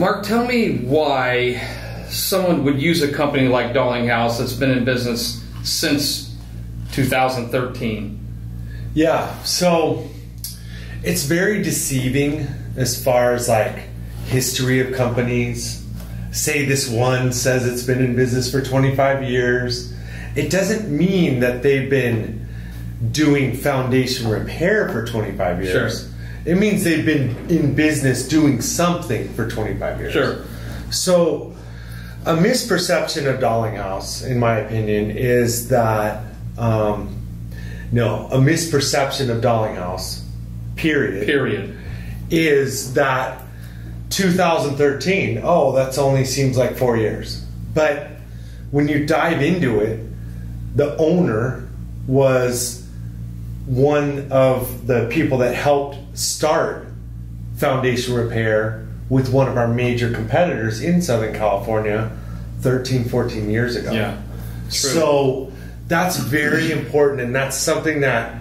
Mark, tell me why someone would use a company like Dalinghaus that's been in business since 2013. Yeah, so it's very deceiving as far as like history of companies. Say this one says it's been in business for 25 years. It doesn't mean that they've been doing foundation repair for 25 years. Sure. It means they've been in business doing something for 25 years. Sure. So a misperception of Dalinghaus, in my opinion, is that a misperception of Dalinghaus, period, is that 2013, that's only seems like 4 years. But when you dive into it, the owner was one of the people that helped start foundation repair with one of our major competitors in Southern California 13, 14 years ago. Yeah, true. So that's very important, and that's something that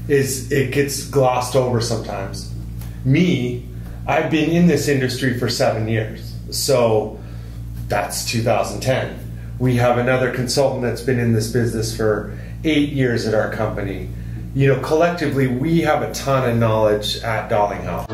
it gets glossed over sometimes. I've been in this industry for 7 years, so that's 2010. We have another consultant that's been in this business for 8 years at our company. Collectively, we have a ton of knowledge at Dalinghaus.